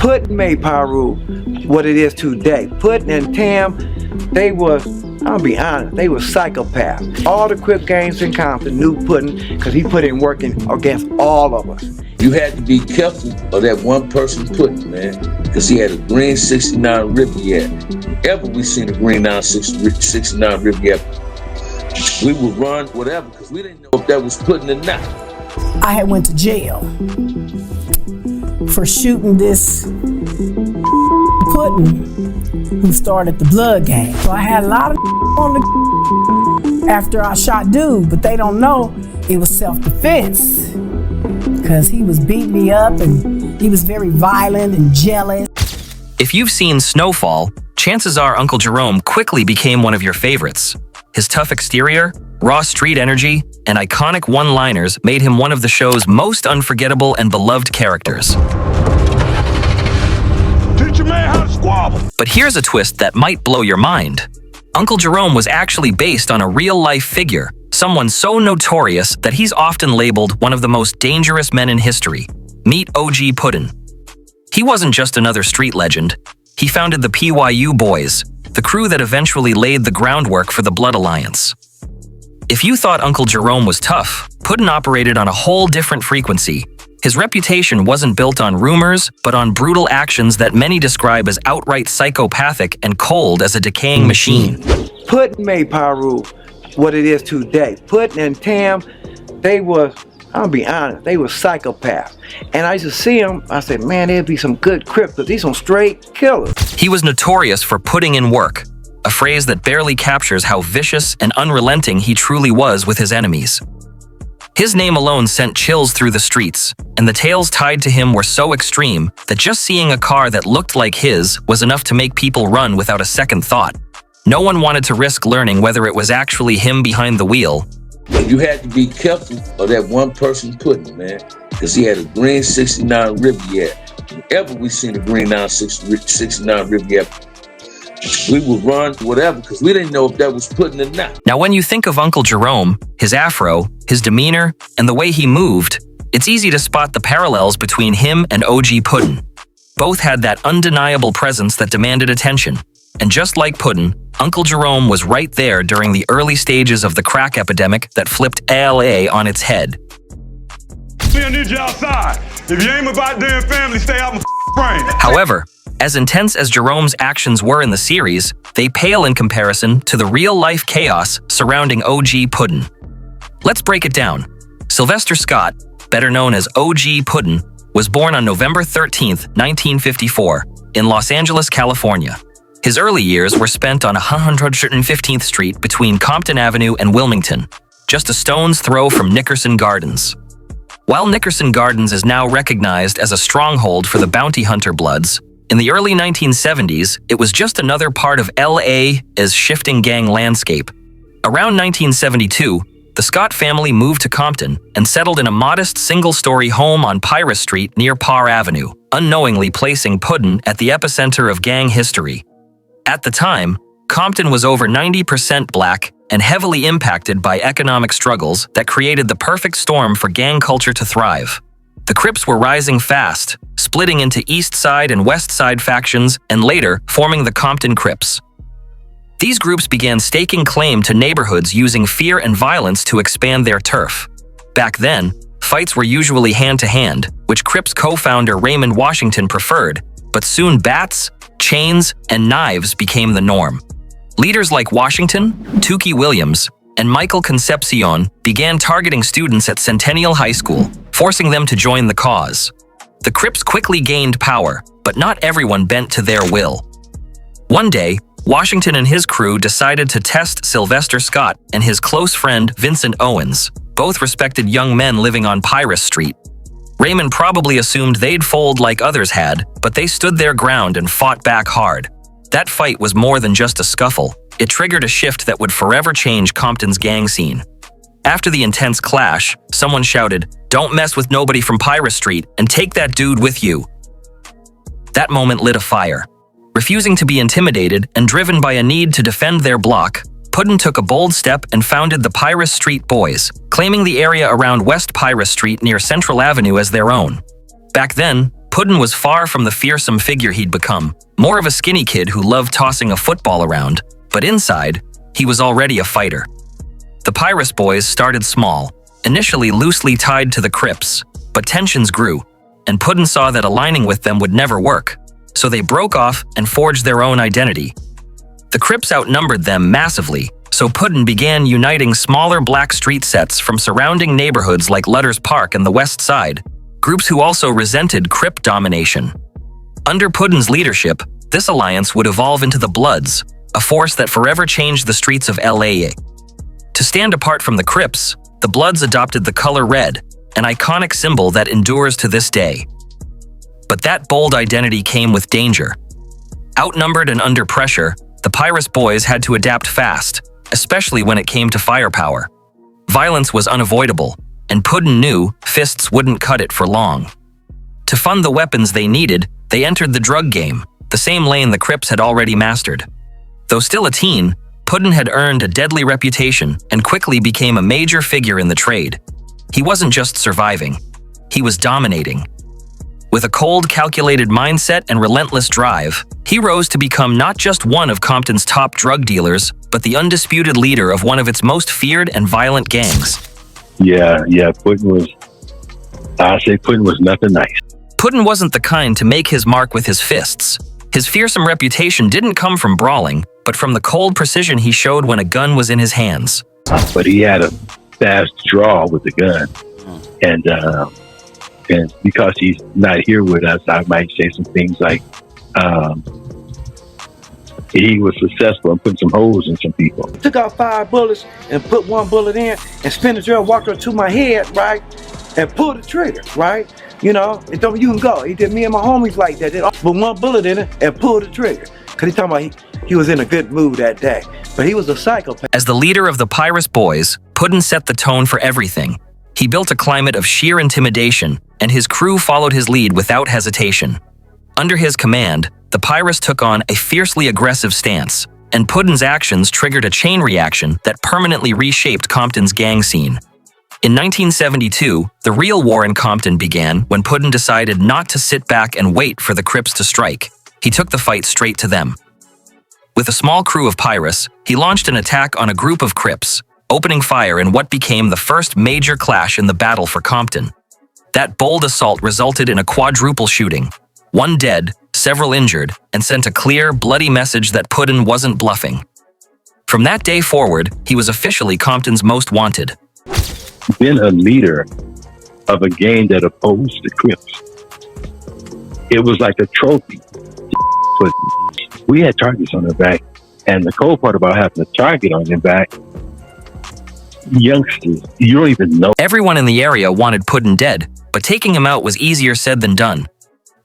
Puddin made PYU what it is today. Puddin and Tam, they was, I'll be honest, they were psychopaths. All the Crip gangs in Compton knew Puddin because he put in working against all of us. You had to be careful of that one person Puddin, man, because he had a green 69 Riviera. Ever we seen a green 69 Riviera, we would run whatever because we didn't know if that was Puddin or not. I had went to jail for shooting this Puddin who started the blood gang. So I had a lot of on the after I shot dude, but they don't know it was self-defense because he was beating me up and he was very violent and jealous. If you've seen Snowfall, chances are Uncle Jerome quickly became one of your favorites. His tough exterior, raw street energy, and iconic one-liners made him one of the show's most unforgettable and beloved characters. Teach a man how to squabble. But here's a twist that might blow your mind. Uncle Jerome was actually based on a real-life figure, someone so notorious that he's often labeled one of the most dangerous men in history. Meet OG Puddin. He wasn't just another street legend. He founded the PYU Boys, the crew that eventually laid the groundwork for the Blood Alliance. If you thought Uncle Jerome was tough, Puddin operated on a whole different frequency. His reputation wasn't built on rumors, but on brutal actions that many describe as outright psychopathic and cold as a decaying machine. Puddin made PYU what it is today. Puddin and Tam, they was, I'll be honest, they were psychopaths. And I used to see them, I said, man, there'd be some good Crips, but these some straight killers. He was notorious for putting in work, a phrase that barely captures how vicious and unrelenting he truly was with his enemies. His name alone sent chills through the streets, and the tales tied to him were so extreme that just seeing a car that looked like his was enough to make people run without a second thought. No one wanted to risk learning whether it was actually him behind the wheel. You had to be careful of that one person Puddin, man, because he had a green 69 Riviera. Ever we seen a green 69 Riviera, we would run whatever because we didn't know if that was Puddin or not. Now, when you think of Uncle Jerome, his afro, his demeanor, and the way he moved, it's easy to spot the parallels between him and OG Puddin. Both had that undeniable presence that demanded attention. And just like Puddin, Uncle Jerome was right there during the early stages of the crack epidemic that flipped LA on its head. I need you outside. If you ain't about damn family, stay out my frame. However, as intense as Jerome's actions were in the series, they pale in comparison to the real-life chaos surrounding OG Puddin. Let's break it down. Sylvester Scott, better known as OG Puddin, was born on November 13, 1954, in Los Angeles, California. His early years were spent on 115th Street between Compton Avenue and Wilmington, just a stone's throw from Nickerson Gardens. While Nickerson Gardens is now recognized as a stronghold for the bounty hunter Bloods, in the early 1970s, it was just another part of LA's shifting gang landscape. Around 1972, the Scott family moved to Compton and settled in a modest single-story home on Pyrus Street near Parr Avenue, unknowingly placing Puddin at the epicenter of gang history. At the time, Compton was over 90% black and heavily impacted by economic struggles that created the perfect storm for gang culture to thrive. The Crips were rising fast, splitting into East Side and West Side factions and later forming the Compton Crips. These groups began staking claim to neighborhoods using fear and violence to expand their turf. Back then, fights were usually hand-to-hand, which Crips co-founder Raymond Washington preferred, but soon bats, chains, and knives became the norm. Leaders like Washington, Tukey Williams, and Michael Concepcion began targeting students at Centennial High School, forcing them to join the cause. The Crips quickly gained power, but not everyone bent to their will. One day, Washington and his crew decided to test Sylvester Scott and his close friend Vincent Owens, both respected young men living on Pyrus Street. Raymond probably assumed they'd fold like others had, but they stood their ground and fought back hard. That fight was more than just a scuffle. It triggered a shift that would forever change Compton's gang scene. After the intense clash, someone shouted, "Don't mess with nobody from Pyrus Street and take that dude with you." That moment lit a fire. Refusing to be intimidated and driven by a need to defend their block, Puddin took a bold step and founded the Pyrus Street Boys, claiming the area around West Pyrus Street near Central Avenue as their own. Back then, Puddin was far from the fearsome figure he'd become, more of a skinny kid who loved tossing a football around, but inside, he was already a fighter. The Pyrus Boys started small, initially loosely tied to the Crips, but tensions grew, and Puddin saw that aligning with them would never work, so they broke off and forged their own identity. The Crips outnumbered them massively, so Puddin began uniting smaller black street sets from surrounding neighborhoods like Lutters Park and the West Side, groups who also resented Crip domination. Under Puddin's leadership, this alliance would evolve into the Bloods, a force that forever changed the streets of LA. To stand apart from the Crips, the Bloods adopted the color red, an iconic symbol that endures to this day. But that bold identity came with danger. Outnumbered and under pressure, the Pyrus Boys had to adapt fast, especially when it came to firepower. Violence was unavoidable, and Puddin knew fists wouldn't cut it for long. To fund the weapons they needed, they entered the drug game, the same lane the Crips had already mastered. Though still a teen, Puddin had earned a deadly reputation and quickly became a major figure in the trade. He wasn't just surviving, he was dominating. With a cold, calculated mindset and relentless drive, he rose to become not just one of Compton's top drug dealers, but the undisputed leader of one of its most feared and violent gangs. Yeah, Puddin was nothing nice. Puddin wasn't the kind to make his mark with his fists. His fearsome reputation didn't come from brawling, but from the cold precision he showed when a gun was in his hands. But he had a fast draw with the gun. And because he's not here with us, I might say some things like he was successful in putting some holes in some people. Took out 5 bullets and put 1 bullet in and spin the drill, walked her to my head, right? And pulled the trigger, right? You know, and told me you can go. He did me and my homies like that. They put 1 bullet in it and pulled the trigger. Cause he talking about he was in a good mood that day. But he was a psychopath. As the leader of the Pyrus Boys, Puddin set the tone for everything. He built a climate of sheer intimidation, and his crew followed his lead without hesitation. Under his command, the Pyrus took on a fiercely aggressive stance, and Puddin's actions triggered a chain reaction that permanently reshaped Compton's gang scene. In 1972, the real war in Compton began when Puddin decided not to sit back and wait for the Crips to strike. He took the fight straight to them. With a small crew of Pyrus, he launched an attack on a group of Crips, opening fire in what became the first major clash in the battle for Compton. That bold assault resulted in a quadruple shooting, 1 dead, several injured, and sent a clear, bloody message that Puddin wasn't bluffing. From that day forward, he was officially Compton's most wanted. Been a leader of a gang that opposed the Crips. It was like a trophy. But we had targets on their back, and the cold part about having a target on your back, youngsters, you don't even know. Everyone in the area wanted Puddin dead, but taking him out was easier said than done.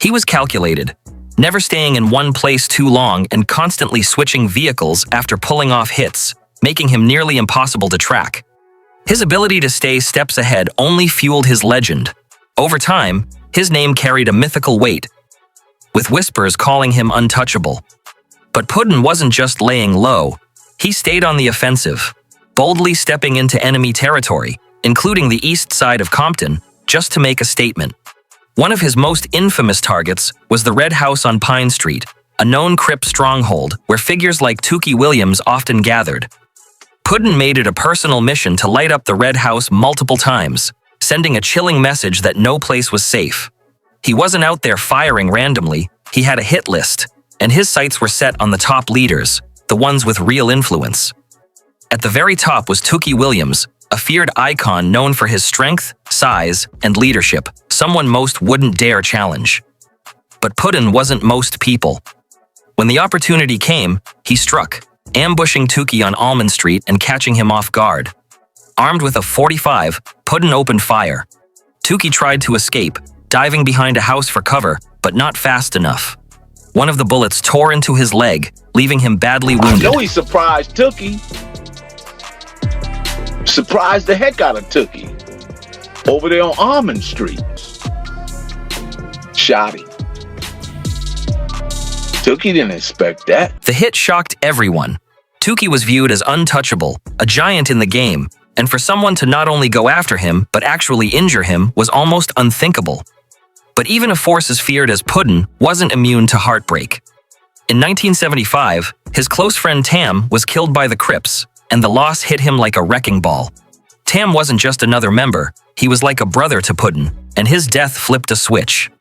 He was calculated, never staying in one place too long and constantly switching vehicles after pulling off hits, making him nearly impossible to track. His ability to stay steps ahead only fueled his legend. Over time, his name carried a mythical weight, with whispers calling him untouchable. But Puddin wasn't just laying low. He stayed on the offensive, boldly stepping into enemy territory, including the east side of Compton, just to make a statement. One of his most infamous targets was the Red House on Pine Street, a known Crip stronghold where figures like Tookie Williams often gathered. Puddin made it a personal mission to light up the Red House multiple times, sending a chilling message that no place was safe. He wasn't out there firing randomly, he had a hit list, and his sights were set on the top leaders, the ones with real influence. At the very top was Tookie Williams, a feared icon known for his strength, size, and leadership, someone most wouldn't dare challenge. But Puddin wasn't most people. When the opportunity came, he struck, ambushing Tookie on Almond Street and catching him off guard. Armed with a .45, Puddin opened fire. Tookie tried to escape, diving behind a house for cover, but not fast enough. One of the bullets tore into his leg, leaving him badly wounded. I know he surprised Tookie. Surprised the heck out of Tookie. Over there on Almond Street. Shot him. Tookie didn't expect that. The hit shocked everyone. Tookie was viewed as untouchable, a giant in the game, and for someone to not only go after him, but actually injure him was almost unthinkable. But even a force as feared as Puddin wasn't immune to heartbreak. In 1975, his close friend Tam was killed by the Crips, and the loss hit him like a wrecking ball. Tam wasn't just another member, he was like a brother to Puddin, and his death flipped a switch.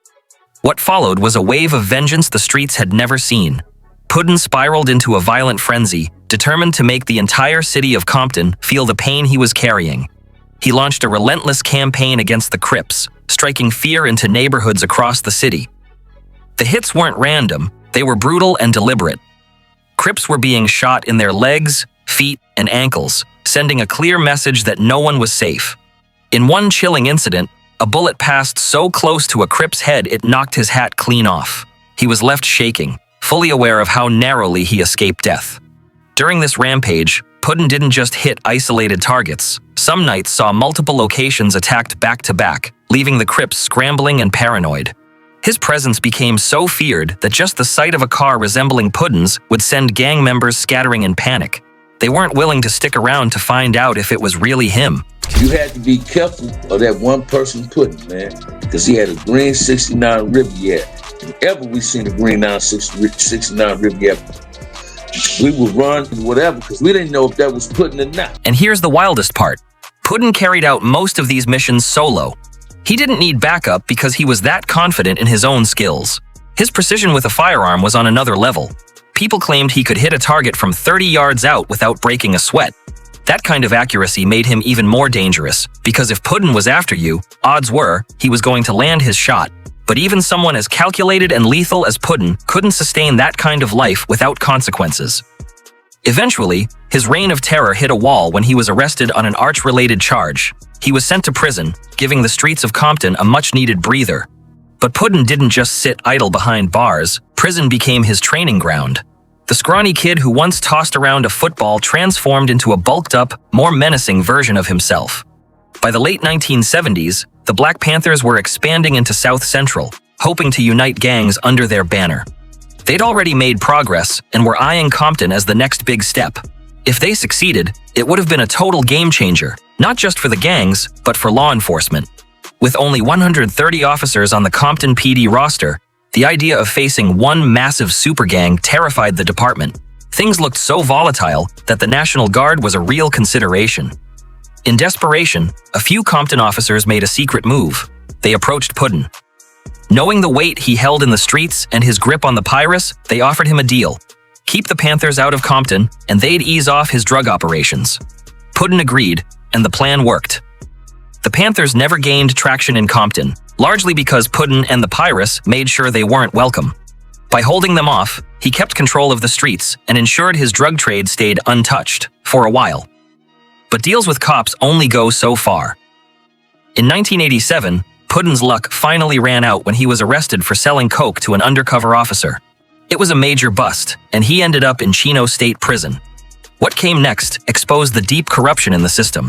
What followed was a wave of vengeance the streets had never seen. Puddin spiraled into a violent frenzy, determined to make the entire city of Compton feel the pain he was carrying. He launched a relentless campaign against the Crips, striking fear into neighborhoods across the city. The hits weren't random, they were brutal and deliberate. Crips were being shot in their legs, feet, and ankles, sending a clear message that no one was safe. In one chilling incident, a bullet passed so close to a Crip's head it knocked his hat clean off. He was left shaking, fully aware of how narrowly he escaped death. During this rampage, Puddin didn't just hit isolated targets. Some nights saw multiple locations attacked back to back, leaving the Crips scrambling and paranoid. His presence became so feared that just the sight of a car resembling Puddin's would send gang members scattering in panic. They weren't willing to stick around to find out if it was really him. You had to be careful of that one person Puddin, man, because he had a green 69 Riviera. Whenever we seen a green 69 Riviera, we would run whatever because we didn't know if that was Puddin or not. And here's the wildest part. Puddin carried out most of these missions solo. He didn't need backup because he was that confident in his own skills. His precision with a firearm was on another level. People claimed he could hit a target from 30 yards out without breaking a sweat. That kind of accuracy made him even more dangerous, because if Puddin was after you, odds were he was going to land his shot. But even someone as calculated and lethal as Puddin couldn't sustain that kind of life without consequences. Eventually, his reign of terror hit a wall when he was arrested on an arch-related charge. He was sent to prison, giving the streets of Compton a much-needed breather. But Puddin didn't just sit idle behind bars. Prison became his training ground. The scrawny kid who once tossed around a football transformed into a bulked-up, more menacing version of himself. By the late 1970s, the Black Panthers were expanding into South Central, hoping to unite gangs under their banner. They'd already made progress and were eyeing Compton as the next big step. If they succeeded, it would have been a total game changer, not just for the gangs, but for law enforcement. With only 130 officers on the Compton PD roster, the idea of facing one massive super gang terrified the department. Things looked so volatile that the National Guard was a real consideration. In desperation, a few Compton officers made a secret move. They approached Puddin. Knowing the weight he held in the streets and his grip on the pirates, they offered him a deal. Keep the Panthers out of Compton, and they'd ease off his drug operations. Puddin agreed, and the plan worked. The Panthers never gained traction in Compton, largely because Puddin and the pirates made sure they weren't welcome. By holding them off, he kept control of the streets and ensured his drug trade stayed untouched, for a while. But deals with cops only go so far. In 1987, Puddin's luck finally ran out when he was arrested for selling coke to an undercover officer. It was a major bust, and he ended up in Chino State Prison. What came next exposed the deep corruption in the system.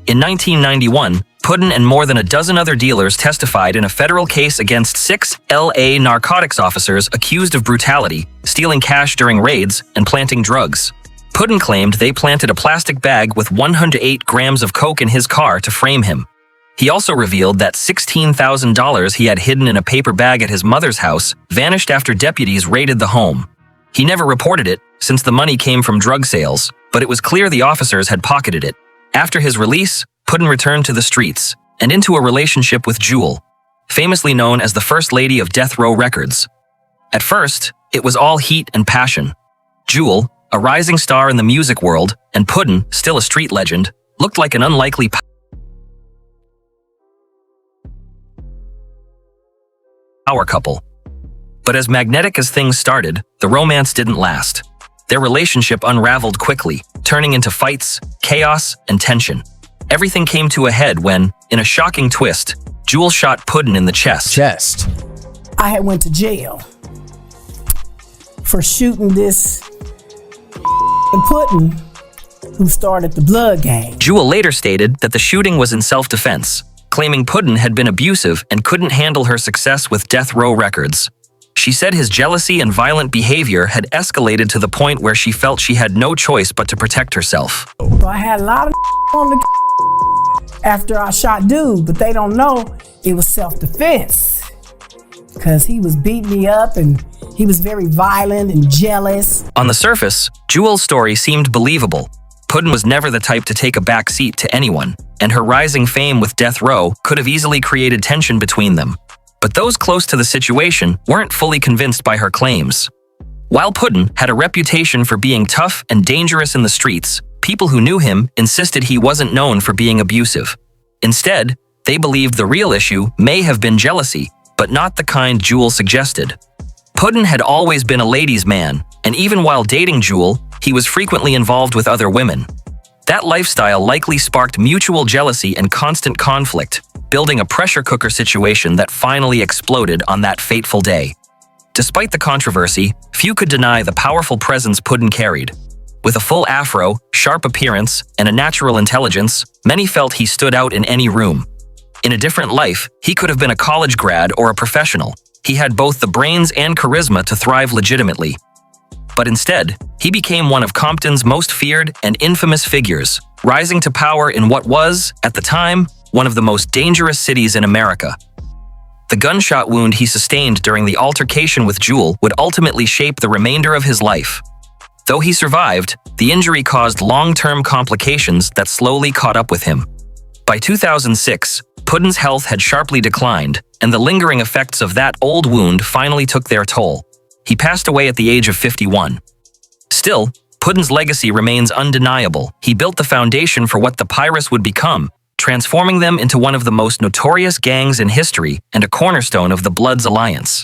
In 1991, Puddin and more than a dozen other dealers testified in a federal case against 6 LA narcotics officers accused of brutality, stealing cash during raids, and planting drugs. Puddin claimed they planted a plastic bag with 108 grams of coke in his car to frame him. He also revealed that $16,000 he had hidden in a paper bag at his mother's house vanished after deputies raided the home. He never reported it, since the money came from drug sales, but it was clear the officers had pocketed it. After his release, Puddin returned to the streets and into a relationship with Jewel, famously known as the First Lady of Death Row Records. At first, it was all heat and passion. Jewel, a rising star in the music world, and Puddin, still a street legend, looked like an unlikely power couple. But as magnetic as things started, the romance didn't last. Their relationship unraveled quickly, turning into fights, chaos, and tension. Everything came to a head when, in a shocking twist, Jewel shot Puddin in the chest. I had went to jail for shooting this Puddin who started the blood gang. Jewel later stated that the shooting was in self-defense, claiming Puddin had been abusive and couldn't handle her success with Death Row Records. She said his jealousy and violent behavior had escalated to the point where she felt she had no choice but to protect herself. So I had a lot of on the after I shot dude, but they don't know it was self-defense. because he was beating me up and he was very violent and jealous. On the surface, Jewel's story seemed believable. Puddin was never the type to take a back seat to anyone, and her rising fame with Death Row could have easily created tension between them. But those close to the situation weren't fully convinced by her claims. While Puddin had a reputation for being tough and dangerous in the streets, people who knew him insisted he wasn't known for being abusive. Instead, they believed the real issue may have been jealousy, but not the kind Jewel suggested. Puddin had always been a ladies' man, and even while dating Jewel, he was frequently involved with other women. That lifestyle likely sparked mutual jealousy and constant conflict, building a pressure cooker situation that finally exploded on that fateful day. Despite the controversy, few could deny the powerful presence Puddin carried. With a full afro, sharp appearance, and a natural intelligence, many felt he stood out in any room. In a different life, he could have been a college grad or a professional. He had both the brains and charisma to thrive legitimately. But instead, he became one of Compton's most feared and infamous figures, rising to power in what was, at the time, one of the most dangerous cities in America. The gunshot wound he sustained during the altercation with Jewel would ultimately shape the remainder of his life. Though he survived, the injury caused long-term complications that slowly caught up with him. By 2006, Puddin's health had sharply declined, and the lingering effects of that old wound finally took their toll. He passed away at the age of 51. Still, Puddin's legacy remains undeniable. He built the foundation for what the Pirates would become, transforming them into one of the most notorious gangs in history and a cornerstone of the Bloods Alliance.